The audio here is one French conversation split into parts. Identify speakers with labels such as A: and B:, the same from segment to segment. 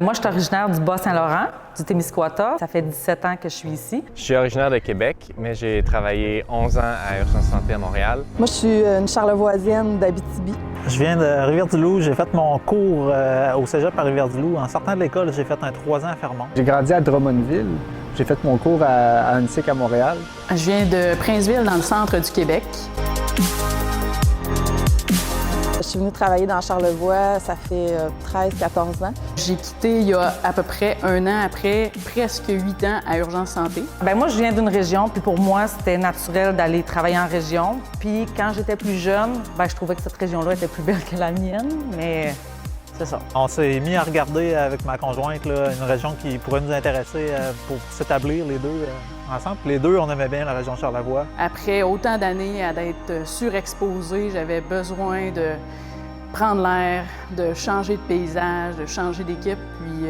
A: Moi, je suis originaire du Bas-Saint-Laurent, du Témiscouata. Ça fait 17 ans que je suis ici.
B: Je suis originaire de Québec, mais j'ai travaillé 11 ans à Urgence Santé à Montréal.
C: Moi, je suis une charlevoisienne d'Abitibi.
D: Je viens de Rivière-du-Loup. J'ai fait mon cours au cégep à Rivière-du-Loup. En sortant de l'école, j'ai fait un 3 ans à Fermont.
E: J'ai grandi à Drummondville. J'ai fait mon cours à UNSIC à Montréal.
F: Je viens de Princeville, dans le centre du Québec.
C: Je suis venue travailler dans Charlevoix, ça fait 13-14 ans.
F: J'ai quitté il y a à peu près un an après, presque 8 ans à Urgence Santé.
A: Moi, je viens d'une région, puis pour moi, c'était naturel d'aller travailler en région. Puis quand j'étais plus jeune, je trouvais que cette région-là était plus belle que la mienne, mais c'est ça.
D: On s'est mis à regarder avec ma conjointe là, une région qui pourrait nous intéresser pour s'établir les deux ensemble. Les deux, on aimait bien la région de Charlevoix.
F: Après autant d'années à d'être surexposée, j'avais besoin de prendre l'air, de changer de paysage, de changer d'équipe, puis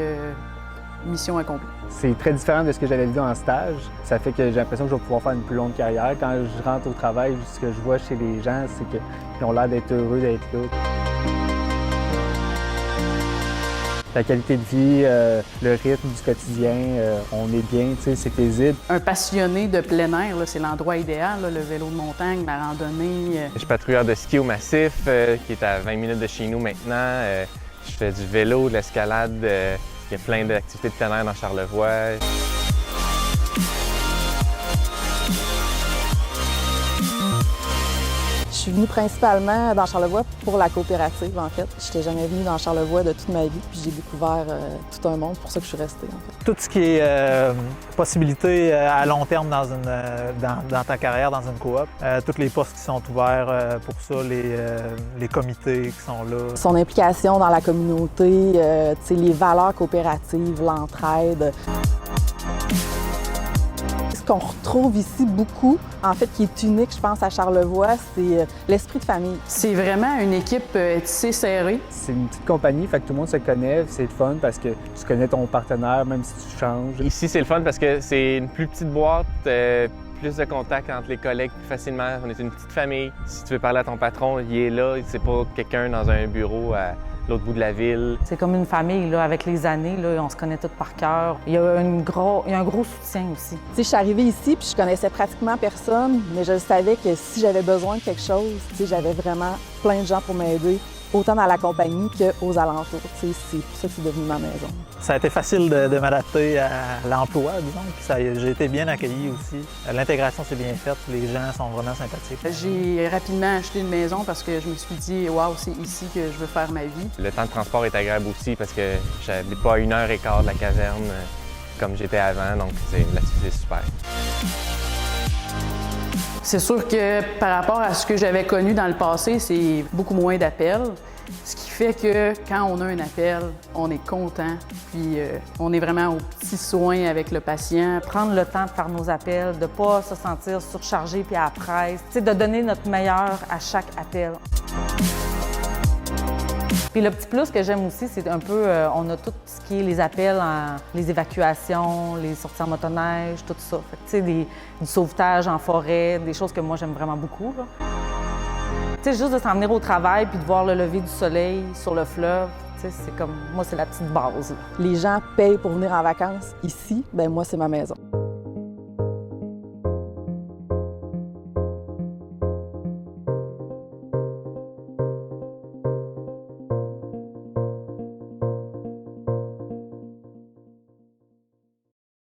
F: mission accomplie.
E: C'est très différent de ce que j'avais vu en stage. Ça fait que j'ai l'impression que je vais pouvoir faire une plus longue carrière. Quand je rentre au travail, ce que je vois chez les gens, c'est qu'ils ont l'air d'être heureux d'être là. La qualité de vie, le rythme du quotidien, on est bien, c'est paisible.
F: Un passionné de plein air, c'est l'endroit idéal, le vélo de montagne, la randonnée.
B: Je suis patrouilleur de ski au Massif, qui est à 20 minutes de chez nous maintenant. Je fais du vélo, de l'escalade. Il y a plein d'activités de plein air dans Charlevoix.
C: Je suis venue principalement dans Charlevoix pour la coopérative, en fait. Je n'étais jamais venue dans Charlevoix de toute ma vie, puis j'ai découvert tout un monde, c'est pour ça que je suis restée, en fait.
D: Tout ce qui est possibilité à long terme dans ta carrière, dans une coop, tous les postes qui sont ouverts pour ça, les comités qui sont là.
C: Son implication dans la communauté, les valeurs coopératives, l'entraide. Ce qu'on retrouve ici beaucoup, en fait, qui est unique, je pense, à Charlevoix, c'est l'esprit de famille.
F: C'est vraiment une équipe tissée serrée.
E: C'est une petite compagnie, fait que tout le monde se connaît. C'est le fun parce que tu connais ton partenaire, même si tu changes.
B: Ici, c'est le fun parce que c'est une plus petite boîte, plus de contact entre les collègues plus facilement. On est une petite famille. Si tu veux parler à ton patron, il est là. C'est pas quelqu'un dans un bureau à l'autre bout de la ville.
A: C'est comme une famille, là, avec les années, là, on se connaît tous par cœur. Il y a un gros soutien aussi.
C: Je suis arrivée ici puis je connaissais pratiquement personne, mais je savais que si j'avais besoin de quelque chose, j'avais vraiment plein de gens pour m'aider, autant dans la compagnie qu'aux alentours. C'est pour ça que c'est devenu ma maison.
D: Ça a été facile de m'adapter à l'emploi, disons, puis j'ai été bien accueilli aussi. L'intégration s'est bien faite, les gens sont vraiment sympathiques.
F: J'ai rapidement acheté une maison parce que je me suis dit « Wow, c'est ici que je veux faire ma vie ».
B: Le temps de transport est agréable aussi parce que j'habite pas à 1h15 de la caserne comme j'étais avant, donc là-dessus, c'est super.
F: C'est sûr que par rapport à ce que j'avais connu dans le passé, c'est beaucoup moins d'appels. Ce qui fait que quand on a un appel, on est content, puis on est vraiment aux petits soins avec le patient.
A: Prendre le temps de faire nos appels, de ne pas se sentir surchargé puis à la presse, de donner notre meilleur à chaque appel. Puis le petit plus que j'aime aussi, c'est un peu, on a tout ce qui est les appels, les évacuations, les sorties en motoneige, tout ça. Fait que, du sauvetage en forêt, des choses que moi j'aime vraiment beaucoup. Juste de s'en venir au travail puis de voir le lever du soleil sur le fleuve, c'est comme, moi c'est la petite base.
C: Les gens payent pour venir en vacances. Ici, moi c'est ma maison.